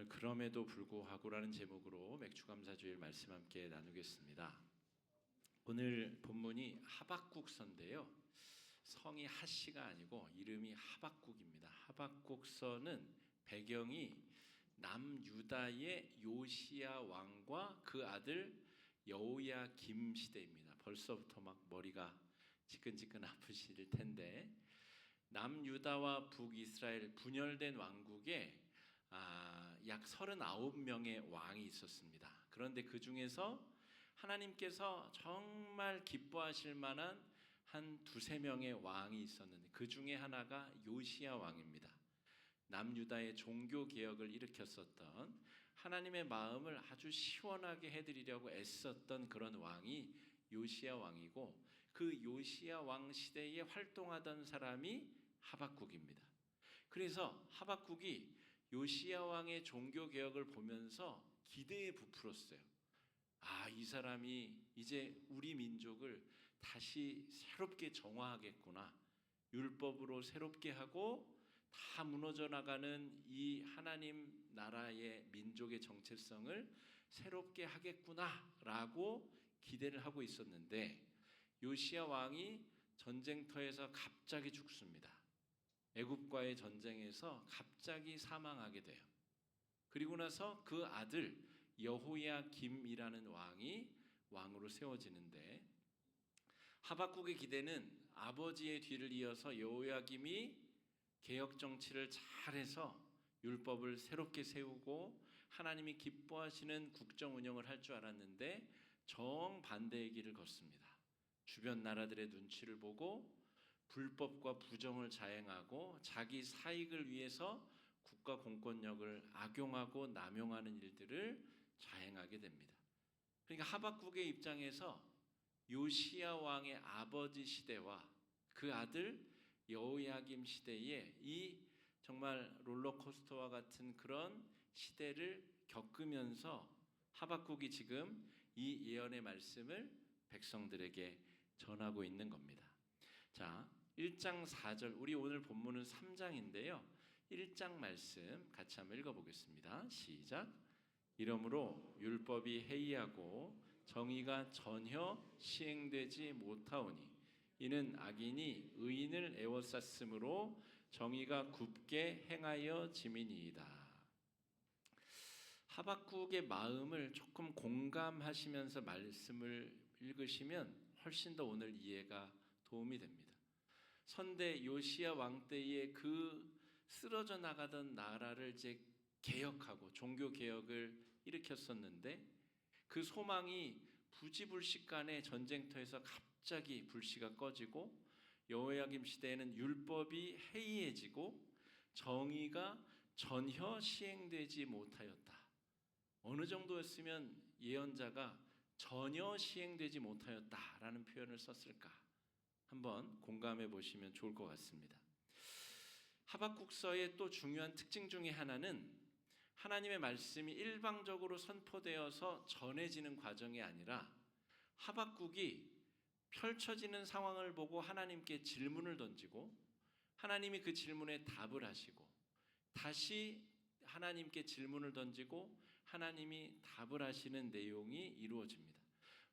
오늘 그럼에도 불구하고라는 제목으로 맥주감사주일 말씀 함께 나누겠습니다. 오늘 본문이 하박국서인데요. 성이 하씨가 아니고 이름이 하박국입니다. 하박국서는 배경이 남유다의 요시야 왕과 그 아들 여호야김 시대입니다. 벌써부터 막 머리가 지끈지끈 아프실 텐데, 남유다와 북이스라엘 분열된 왕국에 약 39명의 왕이 있었습니다. 그런데 그 중에서 하나님께서 정말 기뻐하실 만한 한 두세 명의 왕이 있었는데, 그 중에 하나가 요시야 왕입니다. 남유다의 종교 개혁을 일으켰었던, 하나님의 마음을 아주 시원하게 해드리려고 애썼던 그런 왕이 요시야 왕이고, 그 요시야 왕 시대에 활동하던 사람이 하박국입니다. 그래서 하박국이 요시야 왕의 종교 개혁을 보면서 기대에 부풀었어요. 이 사람이 이제 우리 민족을 다시 새롭게 정화하겠구나. 율법으로 새롭게 하고 다 무너져 나가는 이 하나님 나라의 민족의 정체성을 새롭게 하겠구나라고 기대를 하고 있었는데, 요시야 왕이 전쟁터에서 갑자기 죽습니다. 애굽과의 전쟁에서 갑자기 사망하게 돼요. 그리고 나서 그 아들 여호야김이라는 왕이 왕으로 세워지는데, 하박국의 기대는 아버지의 뒤를 이어서 여호야김이 개혁 정치를 잘해서 율법을 새롭게 세우고 하나님이 기뻐하시는 국정 운영을 할 줄 알았는데, 정반대의 길을 걷습니다. 주변 나라들의 눈치를 보고 불법과 부정을 자행하고 자기 사익을 위해서 국가 공권력을 악용하고 남용하는 일들을 자행하게 됩니다. 그러니까 하박국의 입장에서 요시야 왕의 아버지 시대와 그 아들 여호야김 시대에 이 정말 롤러코스터와 같은 그런 시대를 겪으면서 하박국이 지금 이 예언의 말씀을 백성들에게 전하고 있는 겁니다. 자, 1장 4절, 우리 오늘 본문은 3장인데요. 1장 말씀 같이 한번 읽어보겠습니다. 시작. 이러므로 율법이 해이하고 정의가 전혀 시행되지 못하오니 이는 악인이 의인을 애워쌌으므로 정의가 굽게 행하여 짐이니이다. 하박국의 마음을 조금 공감하시면서 말씀을 읽으시면 훨씬 더 오늘 이해가 도움이 됩니다. 선대 요시야 왕 때에 그 쓰러져 나가던 나라를 이제 개혁하고 종교 개혁을 일으켰었는데, 그 소망이 부지불식간에 전쟁터에서 갑자기 불씨가 꺼지고, 여호야김 시대에는 율법이 해이해지고 정의가 전혀 시행되지 못하였다. 어느 정도였으면 예언자가 전혀 시행되지 못하였다라는 표현을 썼을까? 한번 공감해 보시면 좋을 것 같습니다. 하박국서의 또 중요한 특징 중에 하나는 하나님의 말씀이 일방적으로 선포되어서 전해지는 과정이 아니라, 하박국이 펼쳐지는 상황을 보고 하나님께 질문을 던지고 하나님이 그 질문에 답을 하시고, 다시 하나님께 질문을 던지고 하나님이 답을 하시는 내용이 이루어집니다.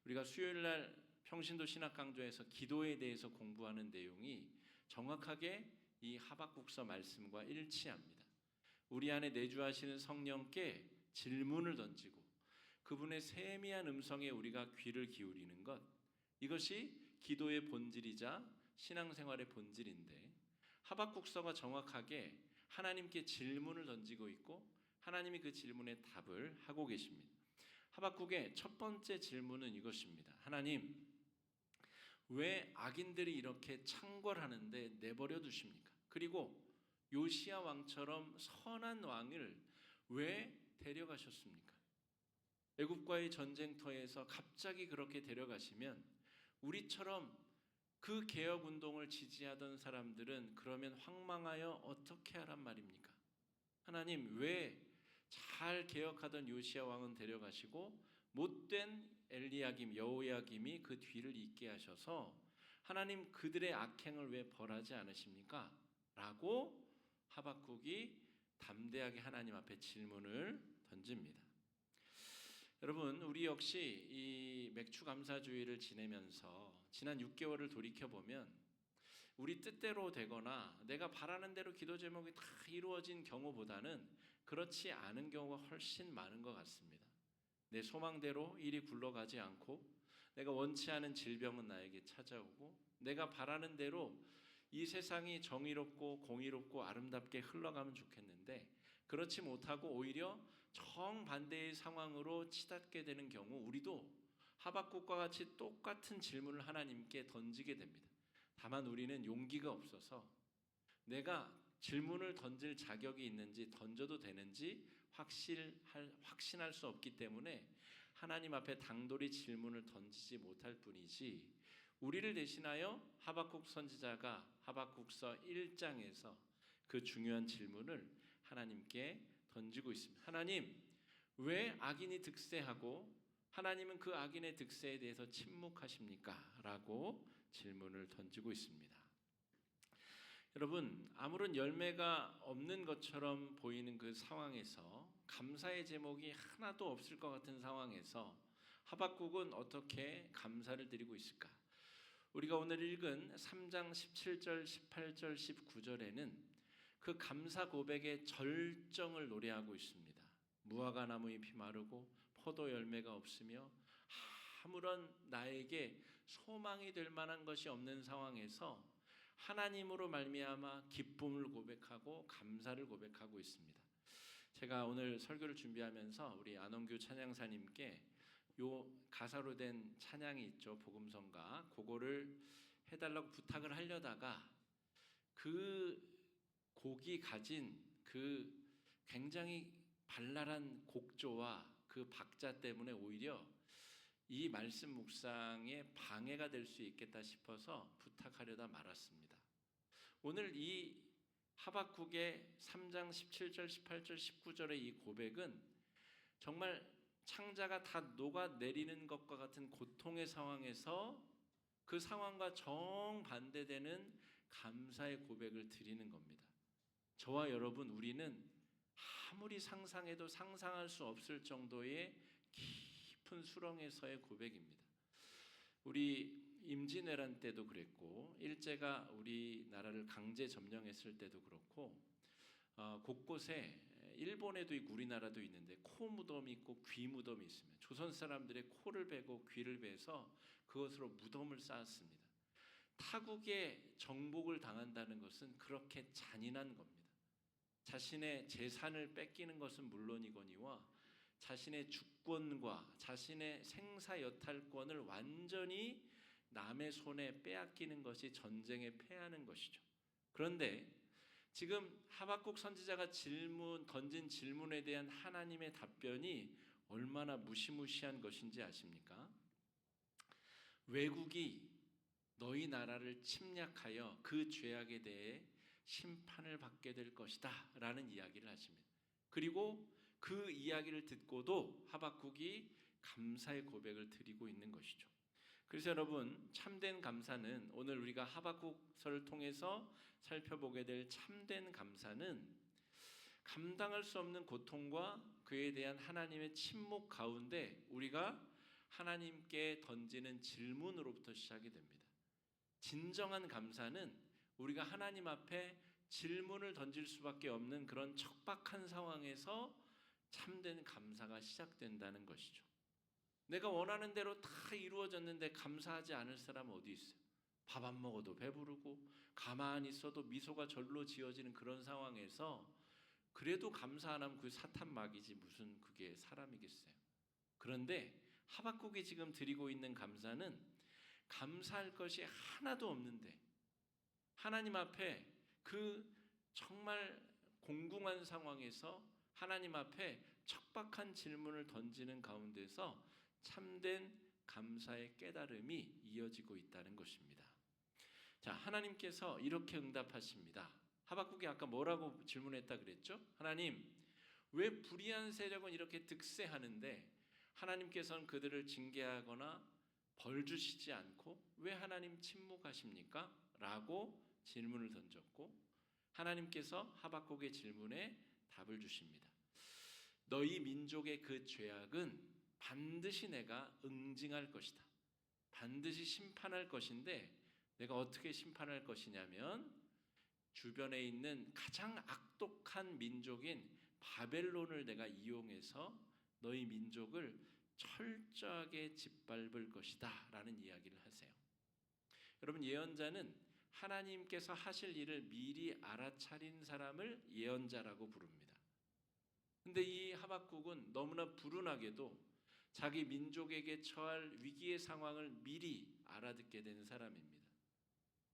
우리가 수요일 날 평신도 신학 강좌에서 기도에 대해서 공부하는 내용이 정확하게 이 하박국서 말씀과 일치합니다. 우리 안에 내주하시는 성령께 질문을 던지고 그분의 세미한 음성에 우리가 귀를 기울이는 것, 이것이 기도의 본질이자 신앙생활의 본질인데, 하박국서가 정확하게 하나님께 질문을 던지고 있고 하나님이 그 질문에 답을 하고 계십니다. 하박국의 첫 번째 질문은 이것입니다. 하나님, 왜 악인들이 이렇게 창궐하는데 내버려 두십니까? 그리고 요시야 왕처럼 선한 왕을 왜 데려가셨습니까? 애굽과의 전쟁터에서 갑자기 그렇게 데려가시면 우리처럼 그 개혁운동을 지지하던 사람들은 그러면 황망하여 어떻게 하란 말입니까? 하나님, 왜 잘 개혁하던 요시야 왕은 데려가시고 못된 엘리야김, 여호야김이 그 뒤를 잇게 하셔서 하나님 그들의 악행을 왜 벌하지 않으십니까? 라고 하박국이 담대하게 하나님 앞에 질문을 던집니다. 여러분, 우리 역시 이 맥주 감사주의를 지내면서 지난 6개월을 돌이켜 보면 우리 뜻대로 되거나 내가 바라는 대로 기도 제목이 다 이루어진 경우보다는 그렇지 않은 경우가 훨씬 많은 것 같습니다. 내 소망대로 일이 굴러가지 않고 내가 원치 않은 질병은 나에게 찾아오고 내가 바라는 대로 이 세상이 정의롭고 공의롭고 아름답게 흘러가면 좋겠는데 그렇지 못하고 오히려 정반대의 상황으로 치닫게 되는 경우 우리도 하박국과 같이 똑같은 질문을 하나님께 던지게 됩니다. 다만 우리는 용기가 없어서 내가 질문을 던질 자격이 있는지 던져도 되는지 확신할 수 없기 때문에 하나님 앞에 당돌이 질문을 던지지 못할 뿐이지 우리를 대신하여 하박국 선지자가 하박국서 1장에서 그 중요한 질문을 하나님께 던지고 있습니다. 하나님, 왜 악인이 득세하고 하나님은 그 악인의 득세에 대해서 침묵하십니까? 라고 질문을 던지고 있습니다. 여러분, 아무런 열매가 없는 것처럼 보이는 그 상황에서 감사의 제목이 하나도 없을 것 같은 상황에서 하박국은 어떻게 감사를 드리고 있을까? 우리가 오늘 읽은 3장 17절, 18절, 19절에는 그 감사 고백의 절정을 노래하고 있습니다. 무화과 나무 잎이 마르고 포도 열매가 없으며 아무런 나에게 소망이 될 만한 것이 없는 상황에서 하나님으로 말미암아 기쁨을 고백하고 감사를 고백하고 있습니다. 제가 오늘 설교를 준비하면서 우리 안원규 찬양사님께 요 가사로 된 찬양이 있죠. 복음성가. 그거를 해달라고 부탁을 하려다가 그 곡이 가진 그 굉장히 발랄한 곡조와 그 박자 때문에 오히려 이 말씀 묵상에 방해가 될 수 있겠다 싶어서 부탁하려다 말았습니다. 오늘 이 하박국의 3장 17절, 18절, 19절의 이 고백은 정말 창자가 다 녹아내리는 것과 같은 고통의 상황에서 그 상황과 정반대되는 감사의 고백을 드리는 겁니다. 저와 여러분, 우리는 아무리 상상해도 상상할 수 없을 정도의 깊은 수렁에서의 고백입니다. 우리 임진왜란 때도 그랬고 일제가 우리나라를 강제 점령했을 때도 그렇고 곳곳에 일본에도 있고 우리나라도 있는데 코 무덤이 있고 귀 무덤이 있습니다. 조선 사람들의 코를 베고 귀를 베서 그것으로 무덤을 쌓았습니다. 타국에 정복을 당한다는 것은 그렇게 잔인한 겁니다. 자신의 재산을 뺏기는 것은 물론이거니와 자신의 주권과 자신의 생사여탈권을 완전히 남의 손에 빼앗기는 것이 전쟁에 패하는 것이죠. 그런데 지금 하박국 선지자가 던진 질문에 대한 하나님의 답변이 얼마나 무시무시한 것인지 아십니까? 외국이 너희 나라를 침략하여 그 죄악에 대해 심판을 받게 될 것이다 라는 이야기를 하십니다. 그리고 그 이야기를 듣고도 하박국이 감사의 고백을 드리고 있는 것이죠. 그래서 여러분, 참된 감사는 오늘 우리가 하박국서를 통해서 살펴보게 될 참된 감사는 감당할 수 없는 고통과 그에 대한 하나님의 침묵 가운데 우리가 하나님께 던지는 질문으로부터 시작이 됩니다. 진정한 감사는 우리가 하나님 앞에 질문을 던질 수밖에 없는 그런 척박한 상황에서 참된 감사가 시작된다는 것이죠. 내가 원하는 대로 다 이루어졌는데 감사하지 않을 사람은 어디 있어요? 밥 안 먹어도 배부르고 가만히 있어도 미소가 절로 지어지는 그런 상황에서 그래도 감사 안 하면 그게 사탄막이지 무슨 그게 사람이겠어요. 그런데 하박국이 지금 드리고 있는 감사는 감사할 것이 하나도 없는데 하나님 앞에 그 정말 공궁한 상황에서 하나님 앞에 척박한 질문을 던지는 가운데서 참된 감사의 깨달음이 이어지고 있다는 것입니다. 자, 하나님께서 이렇게 응답하십니다. 하박국이 아까 뭐라고 질문했다 그랬죠? 하나님, 왜 불의한 세력은 이렇게 득세하는데 하나님께서는 그들을 징계하거나 벌 주시지 않고 왜 하나님 침묵하십니까? 라고 질문을 던졌고 하나님께서 하박국의 질문에 답을 주십니다. 너희 민족의 그 죄악은 반드시 내가 응징할 것이다. 반드시 심판할 것인데 내가 어떻게 심판할 것이냐면 주변에 있는 가장 악독한 민족인 바벨론을 내가 이용해서 너희 민족을 철저하게 짓밟을 것이다 라는 이야기를 하세요. 여러분, 예언자는 하나님께서 하실 일을 미리 알아차린 사람을 예언자라고 부릅니다. 근데 이 하박국은 너무나 불운하게도 자기 민족에게 처할 위기의 상황을 미리 알아듣게 된 사람입니다.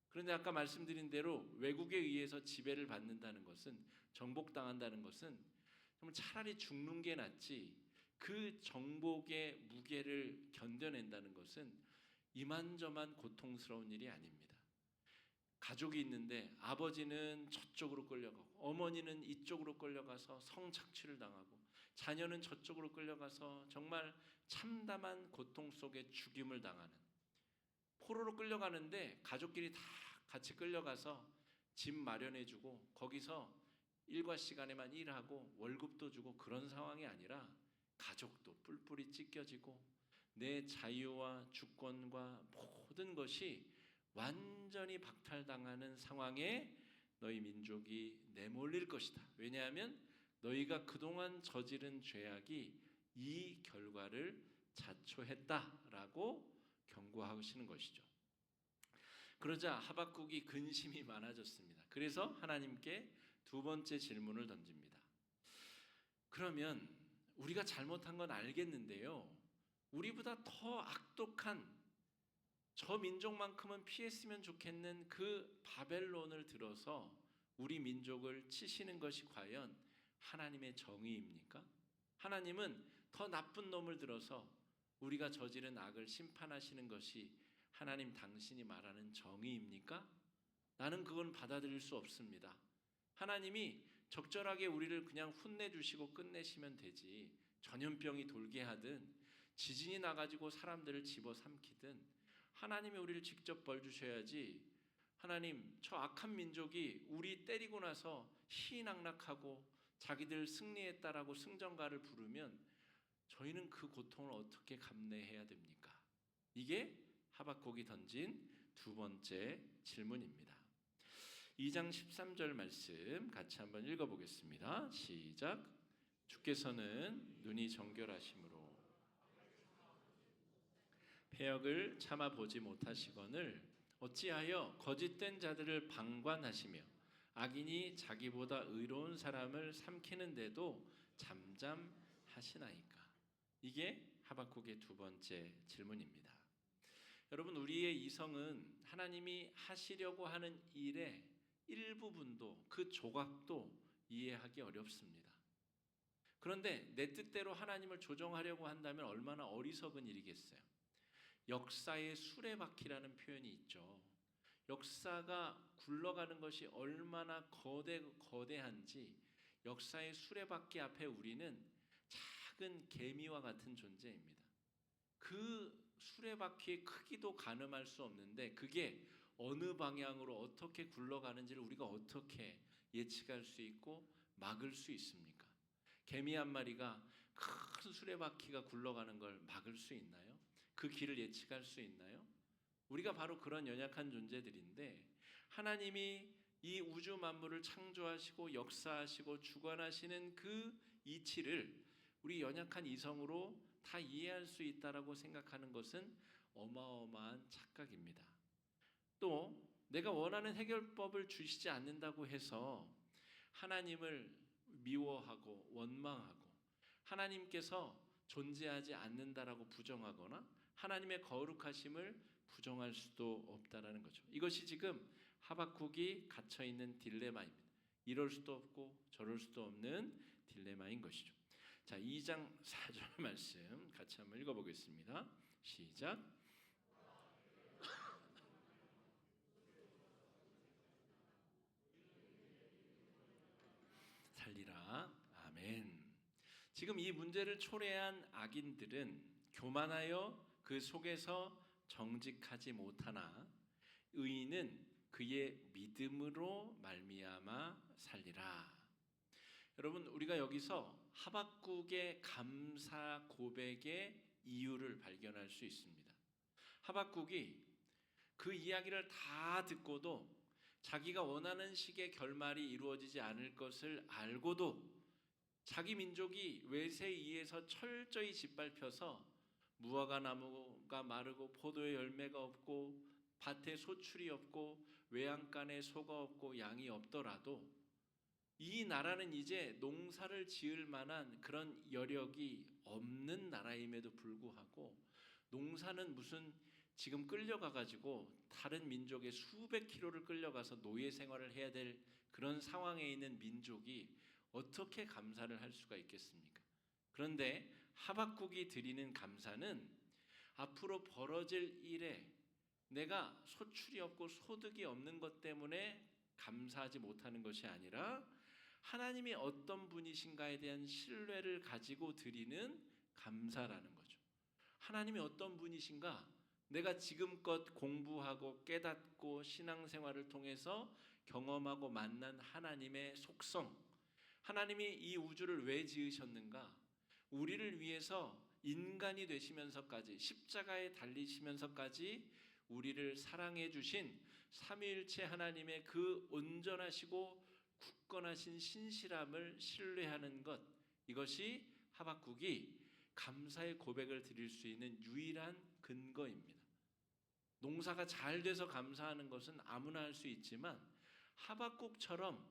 그런데 아까 말씀드린 대로 외국에 의해서 지배를 받는다는 것은, 정복당한다는 것은 정말 차라리 죽는 게 낫지, 그 정복의 무게를 견뎌낸다는 것은 이만저만 고통스러운 일이 아닙니다. 가족이 있는데 아버지는 저쪽으로 끌려가고 어머니는 이쪽으로 끌려가서 성착취를 당하고 자녀는 저쪽으로 끌려가서 정말 참담한 고통 속에 죽임을 당하는, 포로로 끌려가는데 가족끼리 다 같이 끌려가서 집 마련해주고 거기서 일과 시간에만 일하고 월급도 주고 그런 상황이 아니라 가족도 뿔뿔이 찢겨지고 내 자유와 주권과 모든 것이 완전히 박탈당하는 상황에 너희 민족이 내몰릴 것이다. 왜냐하면 너희가 그동안 저지른 죄악이 이 결과를 자초했다라고 경고하시는 것이죠. 그러자 하박국이 근심이 많아졌습니다. 그래서 하나님께 두 번째 질문을 던집니다. 그러면 우리가 잘못한 건 알겠는데요, 우리보다 더 악독한 저 민족만큼은 피했으면 좋겠는 그 바벨론을 들어서 우리 민족을 치시는 것이 과연 하나님의 정의입니까? 하나님은 더 나쁜 놈을 들어서 우리가 저지른 악을 심판하시는 것이 하나님 당신이 말하는 정의입니까? 나는 그건 받아들일 수 없습니다. 하나님이 적절하게 우리를 그냥 혼내주시고 끝내시면 되지, 전염병이 돌게 하든 지진이 나가지고 사람들을 집어삼키든 하나님이 우리를 직접 벌 주셔야지, 하나님 저 악한 민족이 우리 때리고 나서 희낙낙하고 자기들 승리했다라고 승전가를 부르면 저희는 그 고통을 어떻게 감내해야 됩니까? 이게 하박국이 던진 두 번째 질문입니다. 2장 13절 말씀 같이 한번 읽어보겠습니다. 시작. 주께서는 눈이 정결하심으로 패역을 참아 보지 못하시거늘 어찌하여 거짓된 자들을 방관하시며 악인이 자기보다 의로운 사람을 삼키는데도 잠잠하시나이까? 이게 하박국의 두 번째 질문입니다. 여러분, 우리의 이성은 하나님이 하시려고 하는 일의 일부분도, 그 조각도 이해하기 어렵습니다. 그런데 내 뜻대로 하나님을 조정하려고 한다면 얼마나 어리석은 일이겠어요. 역사의 수레바퀴라는 표현이 있죠. 역사가 굴러가는 것이 얼마나 거대한지, 역사의 수레바퀴 앞에 우리는 작은 개미와 같은 존재입니다. 그 수레바퀴의 크기도 가늠할 수 없는데 그게 어느 방향으로 어떻게 굴러가는지를 우리가 어떻게 예측할 수 있고 막을 수 있습니까? 개미 한 마리가 큰 수레바퀴가 굴러가는 걸 막을 수 있나요? 그 길을 예측할 수 있나요? 우리가 바로 그런 연약한 존재들인데 하나님이 이 우주 만물을 창조하시고 역사하시고 주관하시는 그 이치를 우리 연약한 이성으로 다 이해할 수 있다라고 생각하는 것은 어마어마한 착각입니다. 또 내가 원하는 해결법을 주시지 않는다고 해서 하나님을 미워하고 원망하고 하나님께서 존재하지 않는다라고 부정하거나 하나님의 거룩하심을 부정할 수도 없다라는 거죠. 이것이 지금 하박국이 갇혀 있는 딜레마입니다. 이럴 수도 없고 저럴 수도 없는 딜레마인 것이죠. 자, 2장 4절 말씀 같이 한번 읽어보겠습니다. 시작. 살리라. 아멘. 지금 이 문제를 초래한 악인들은 교만하여 그 속에서 정직하지 못하나 의인은 그의 믿음으로 말미암아 살리라. 여러분, 우리가 여기서 하박국의 감사 고백의 이유를 발견할 수 있습니다. 하박국이 그 이야기를 다 듣고도 자기가 원하는 식의 결말이 이루어지지 않을 것을 알고도 자기 민족이 외세에 의해서 철저히 짓밟혀서 무화과 나무가 마르고 포도의 열매가 없고 밭에 소출이 없고 외양간에 소가 없고 양이 없더라도 이 나라는 이제 농사를 지을 만한 그런 여력이 없는 나라임에도 불구하고 농사는 무슨 지금 끌려가 가지고 다른 민족의 수백 킬로를 끌려가서 노예 생활을 해야 될 그런 상황에 있는 민족이 어떻게 감사를 할 수가 있겠습니까? 그런데 하박국이 드리는 감사는 앞으로 벌어질 일에 내가 소출이 없고 소득이 없는 것 때문에 감사하지 못하는 것이 아니라 하나님이 어떤 분이신가에 대한 신뢰를 가지고 드리는 감사라는 거죠. 하나님이 어떤 분이신가? 내가 지금껏 공부하고 깨닫고 신앙생활을 통해서 경험하고 만난 하나님의 속성, 하나님이 이 우주를 왜 지으셨는가? 우리를 위해서 인간이 되시면서까지 십자가에 달리시면서까지 우리를 사랑해 주신 삼위일체 하나님의 그 온전하시고 굳건하신 신실함을 신뢰하는 것, 이것이 하박국이 감사의 고백을 드릴 수 있는 유일한 근거입니다. 농사가 잘 돼서 감사하는 것은 아무나 할 수 있지만 하박국처럼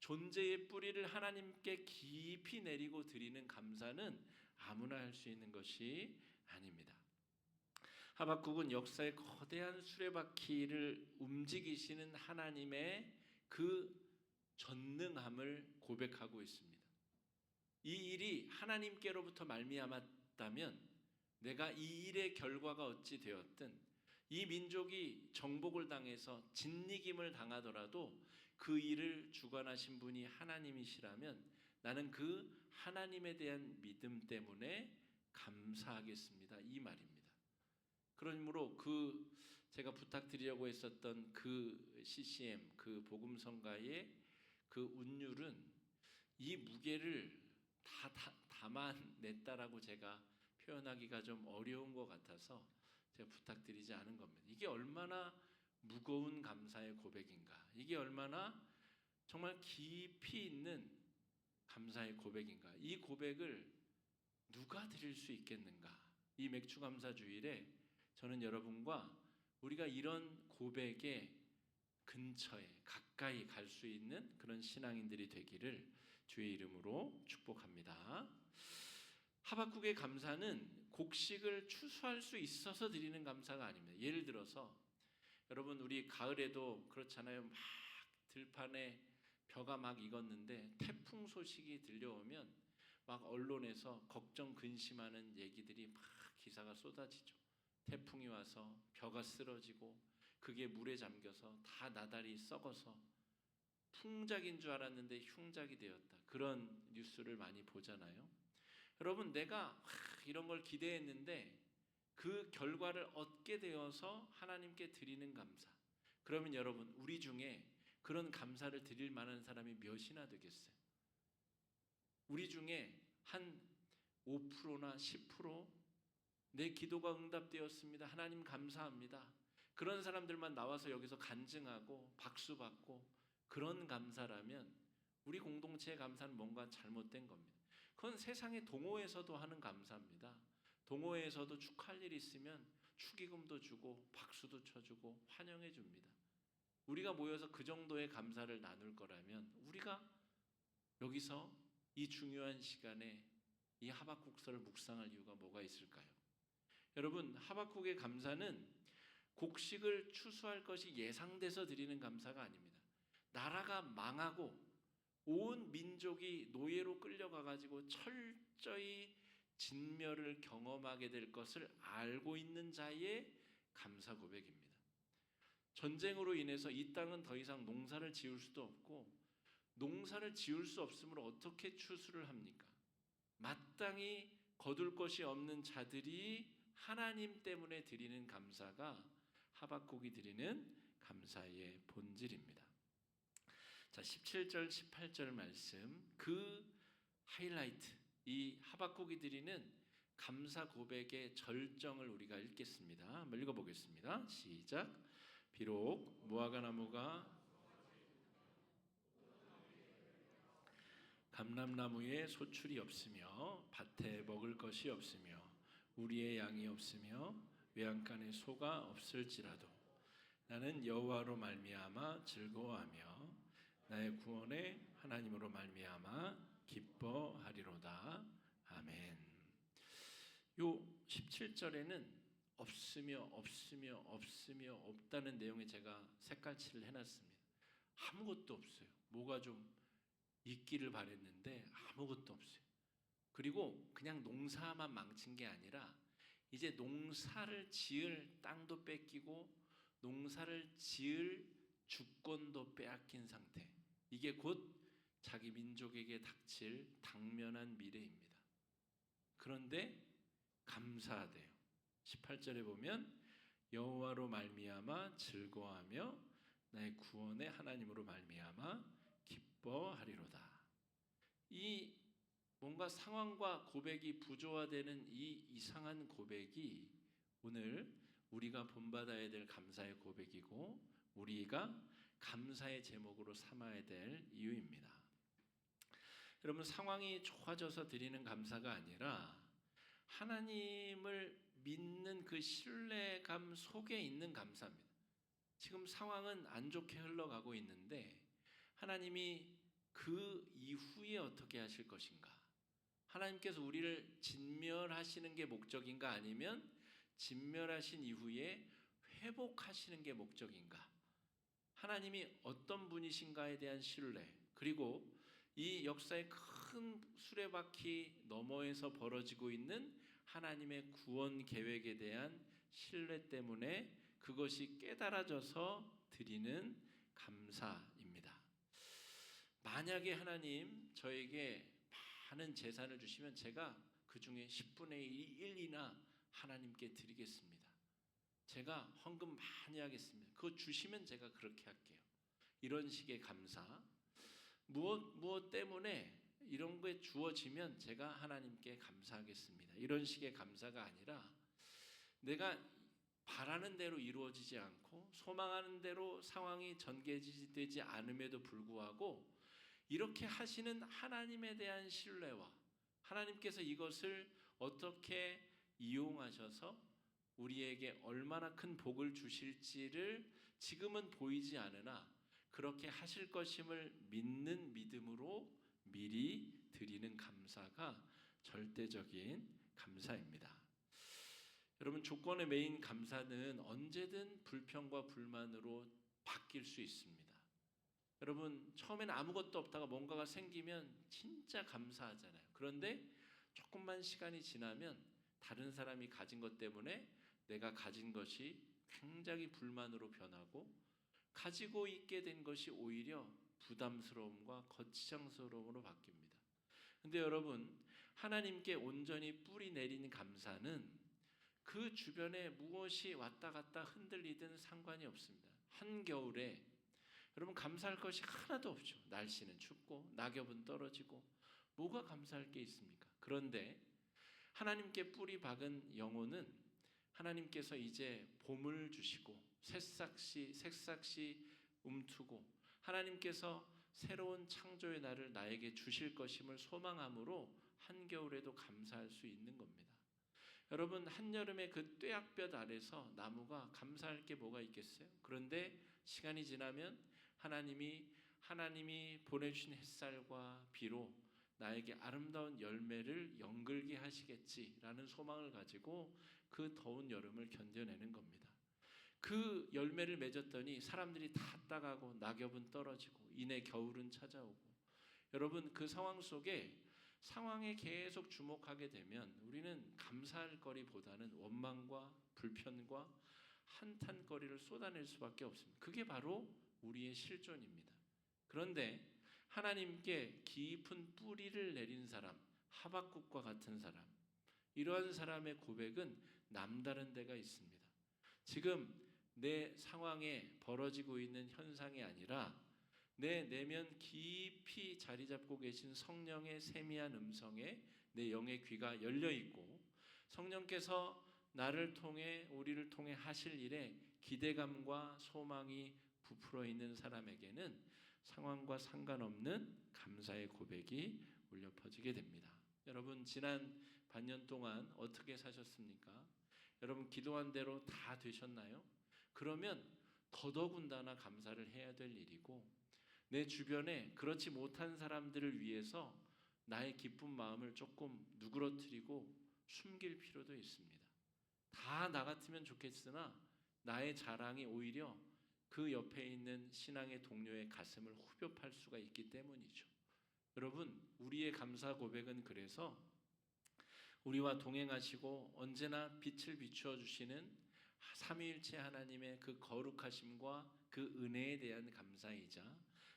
존재의 뿌리를 하나님께 깊이 내리고 드리는 감사는 아무나 할 수 있는 것이 아닙니다. 하박국은 역사의 거대한 수레바퀴를 움직이시는 하나님의 그 전능함을 고백하고 있습니다. 이 일이 하나님께로부터 말미암았다면 내가 이 일의 결과가 어찌 되었든 이 민족이 정복을 당해서 진리김을 당하더라도 그 일을 주관하신 분이 하나님이시라면 나는 그 하나님에 대한 믿음 때문에 감사하겠습니다. 이 말입니다. 그러므로 제가 부탁드리려고 했었던 그 CCM, 그 복음성가의 그 운율은 이 무게를 다 담아냈다라고 제가 표현하기가 좀 어려운 것 같아서 제가 부탁드리지 않은 겁니다. 이게 얼마나 무거운 감사의 고백인가, 이게 얼마나 정말 깊이 있는 감사의 고백인가, 이 고백을 누가 드릴 수 있겠는가. 이 맥주감사주일에 저는 여러분과 우리가 이런 고백의 근처에 가까이 갈 수 있는 그런 신앙인들이 되기를 주의 이름으로 축복합니다. 하박국의 감사는 곡식을 추수할 수 있어서 드리는 감사가 아닙니다. 예를 들어서 여러분, 우리 가을에도 그렇잖아요. 막 들판에 벼가 막 익었는데 태풍 소식이 들려오면 막 언론에서 걱정 근심하는 얘기들이 막 기사가 쏟아지죠. 태풍이 와서 벼가 쓰러지고 그게 물에 잠겨서 다 나달이 썩어서 풍작인 줄 알았는데 흉작이 되었다. 그런 뉴스를 많이 보잖아요. 여러분, 내가 이런 걸 기대했는데 그 결과를 얻게 되어서 하나님께 드리는 감사. 그러면 여러분, 우리 중에 그런 감사를 드릴 만한 사람이 몇이나 되겠어요? 우리 중에 한 5%나 10%? 내 기도가 응답되었습니다. 하나님 감사합니다. 그런 사람들만 나와서 여기서 간증하고 박수 받고 그런 감사라면 우리 공동체의 감사는 뭔가 잘못된 겁니다. 그건 세상의 동호회에서도 하는 감사입니다. 동호회에서도 축하할 일이 있으면 축의금도 주고 박수도 쳐주고 환영해 줍니다. 우리가 모여서 그 정도의 감사를 나눌 거라면 우리가 여기서 이 중요한 시간에 이 하박국서를 묵상할 이유가 뭐가 있을까요? 여러분, 하박국의 감사는 곡식을 추수할 것이 예상돼서 드리는 감사가 아닙니다. 나라가 망하고 온 민족이 노예로 끌려가가지고 철저히 진멸을 경험하게 될 것을 알고 있는 자의 감사 고백입니다. 전쟁으로 인해서 이 땅은 더 이상 농사를 지을 수도 없고 농사를 지을 수 없으므로 어떻게 추수를 합니까? 마땅히 거둘 것이 없는 자들이 하나님 때문에 드리는 감사가 하박국이 드리는 감사의 본질입니다. 자, 17절, 18절 말씀, 그 하이라이트, 이 하박국이 드리는 감사 고백의 절정을 우리가 읽겠습니다. 한번 읽어보겠습니다. 시작. 비록 무화과 나무가 감람나무에 소출이 없으며 밭에 먹을 것이 없으며 우리의 양이 없으며 외양간에 소가 없을지라도 나는 여호와로 말미암아 즐거워하며 나의 구원의 하나님으로 말미암아 기뻐하리로다. 아멘. 요 17절에는 없으며 없다는 내용에 제가 색깔칠을 해놨습니다. 아무것도 없어요. 뭐가 좀 있기를 바랬는데 아무것도 없어요. 그리고 그냥 농사만 망친 게 아니라 이제 농사를 지을 땅도 뺏기고 농사를 지을 주권도 빼앗긴 상태. 이게 곧 자기 민족에게 닥칠 당면한 미래입니다. 그런데 감사하대요. 18절에 보면 여호와로 말미암아 즐거워하며 나의 구원의 하나님으로 말미암아 기뻐하리로다. 이 뭔가 상황과 고백이 부조화되는 이 이상한 고백이 오늘 우리가 본받아야 될 감사의 고백이고 우리가 감사의 제목으로 삼아야 될 이유입니다. 여러분, 상황이 좋아져서 드리는 감사가 아니라 하나님을 믿는 그 신뢰감 속에 있는 감사입니다. 지금 상황은 안 좋게 흘러가고 있는데 하나님이 그 이후에 어떻게 하실 것인가? 하나님께서 우리를 진멸하시는 게 목적인가? 아니면 진멸하신 이후에 회복하시는 게 목적인가? 하나님이 어떤 분이신가에 대한 신뢰, 그리고 이 역사의 큰 수레바퀴 너머에서 벌어지고 있는 하나님의 구원 계획에 대한 신뢰 때문에 그것이 깨달아져서 드리는 감사입니다. 만약에 하나님 저에게 많은 재산을 주시면 제가 그 중에 10분의 1이나 하나님께 드리겠습니다. 제가 헌금 많이 하겠습니다. 그거 주시면 제가 그렇게 할게요. 이런 식의 감사. 무엇 때문에 이런 거에 주어지면 제가 하나님께 감사하겠습니다. 이런 식의 감사가 아니라 내가 바라는 대로 이루어지지 않고 소망하는 대로 상황이 전개되지 않음에도 불구하고 이렇게 하시는 하나님에 대한 신뢰와 하나님께서 이것을 어떻게 이용하셔서 우리에게 얼마나 큰 복을 주실지를 지금은 보이지 않으나 그렇게 하실 것임을 믿는 믿음으로 미리 드리는 감사가 절대적인 감사입니다. 여러분, 조건에 매인 감사는 언제든 불평과 불만으로 바뀔 수 있습니다. 여러분, 처음에는 아무것도 없다가 뭔가가 생기면 진짜 감사하잖아요. 그런데 조금만 시간이 지나면 다른 사람이 가진 것 때문에 내가 가진 것이 굉장히 불만으로 변하고 가지고 있게 된 것이 오히려 부담스러움과 거치장스러움으로 바뀝니다. 근데 여러분, 하나님께 온전히 뿌리 내린 감사는 그 주변에 무엇이 왔다 갔다 흔들리든 상관이 없습니다. 한겨울에 여러분 감사할 것이 하나도 없죠. 날씨는 춥고 낙엽은 떨어지고 뭐가 감사할 게 있습니까? 그런데 하나님께 뿌리 박은 영혼은 하나님께서 이제 봄을 주시고 새싹시 움트고 하나님께서 새로운 창조의 날을 나에게 주실 것임을 소망함으로 한겨울에도 감사할 수 있는 겁니다. 여러분, 한여름에 그 뙤약볕 아래서 나무가 감사할 게 뭐가 있겠어요? 그런데 시간이 지나면 하나님이 보내주신 햇살과 비로 나에게 아름다운 열매를 연글게 하시겠지라는 소망을 가지고 그 더운 여름을 견뎌내는 겁니다. 그 열매를 맺었더니 사람들이 다 따가고 낙엽은 떨어지고 이내 겨울은 찾아오고 여러분, 그 상황에 계속 주목하게 되면 우리는 감사할 거리보다는 원망과 불편과 한탄거리를 쏟아낼 수밖에 없습니다. 그게 바로 우리의 실존입니다. 그런데 하나님께 깊은 뿌리를 내린 사람, 하박국과 같은 사람, 이러한 사람의 고백은 남다른 데가 있습니다. 지금 내 상황에 벌어지고 있는 현상이 아니라 내 내면 깊이 자리 잡고 계신 성령의 세미한 음성에 내 영의 귀가 열려 있고 성령께서 나를 통해 우리를 통해 하실 일에 기대감과 소망이 부풀어 있는 사람에게는 상황과 상관없는 감사의 고백이 울려 퍼지게 됩니다. 여러분 지난 반년 동안 어떻게 사셨습니까? 여러분 기도한 대로 다 되셨나요? 그러면 더더군다나 감사를 해야 될 일이고 내 주변에 그렇지 못한 사람들을 위해서 나의 기쁜 마음을 조금 누그러뜨리고 숨길 필요도 있습니다. 다 나 같으면 좋겠으나 나의 자랑이 오히려 그 옆에 있는 신앙의 동료의 가슴을 후벼 팔 수가 있기 때문이죠. 여러분 우리의 감사 고백은 그래서 우리와 동행하시고 언제나 빛을 비추어 주시는 삼위일체 하나님의 그 거룩하심과 그 은혜에 대한 감사이자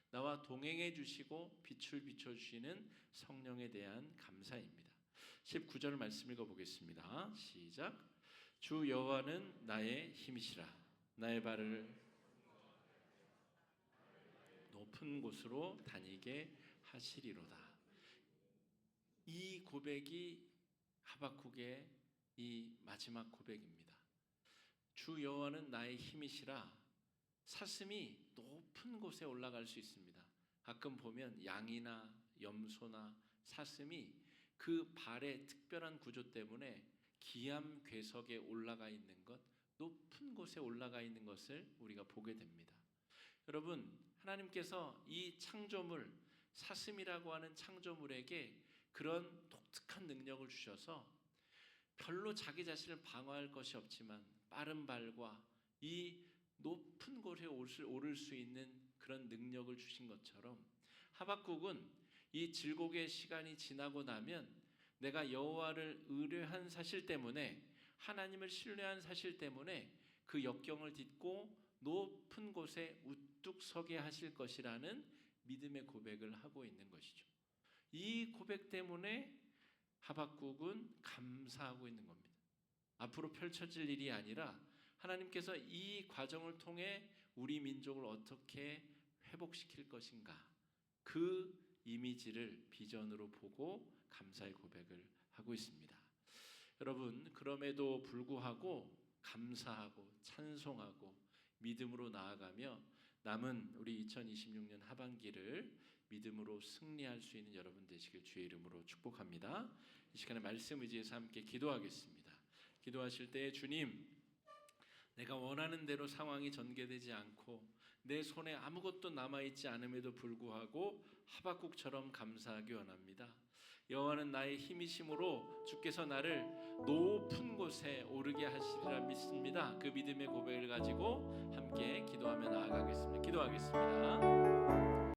나와 동행해 주시고 빛을 비춰 주시는 성령에 대한 감사입니다. 19절 말씀 읽어보겠습니다. 시작. 주 여호와는 나의 힘이시라. 나의 발을 높은 곳으로 다니게 하시리로다. 이 고백이 하박국의 이 마지막 고백입니다. 주 여호와는 나의 힘이시라. 사슴이 높은 곳에 올라갈 수 있습니다. 가끔 보면 양이나 염소나 사슴이 그 발의 특별한 구조 때문에 기암 궤석에 올라가 있는 것, 높은 곳에 올라가 있는 것을 우리가 보게 됩니다. 여러분, 하나님께서 이 창조물, 사슴이라고 하는 창조물에게 그런 독특한 능력을 주셔서 별로 자기 자신을 방어할 것이 없지만 빠른 발과 이 높은 곳에 오를 수 있는 그런 능력을 주신 것처럼 하박국은 이 질곡의 시간이 지나고 나면 내가 여호와를 의뢰한 사실 때문에 하나님을 신뢰한 사실 때문에 그 역경을 딛고 높은 곳에 우뚝 서게 하실 것이라는 믿음의 고백을 하고 있는 것이죠. 이 고백 때문에 하박국은 감사하고 있는 겁니다. 앞으로 펼쳐질 일이 아니라 하나님께서 이 과정을 통해 우리 민족을 어떻게 회복시킬 것인가 그 이미지를 비전으로 보고 감사의 고백을 하고 있습니다. 여러분 그럼에도 불구하고 감사하고 찬송하고 믿음으로 나아가며 남은 우리 2026년 하반기를 믿음으로 승리할 수 있는 여러분 되시길 주의 이름으로 축복합니다. 이 시간에 말씀 의지해서 함께 기도하겠습니다. 기도하실 때 주님 내가 원하는 대로 상황이 전개되지 않고 내 손에 아무것도 남아있지 않음에도 불구하고 하박국처럼 감사하기 원합니다. 여호와는 나의 힘이심으로 주께서 나를 높은 곳에 오르게 하시리라 믿습니다. 그 믿음의 고백을 가지고 함께 기도하며 나아가겠습니다. 기도하겠습니다.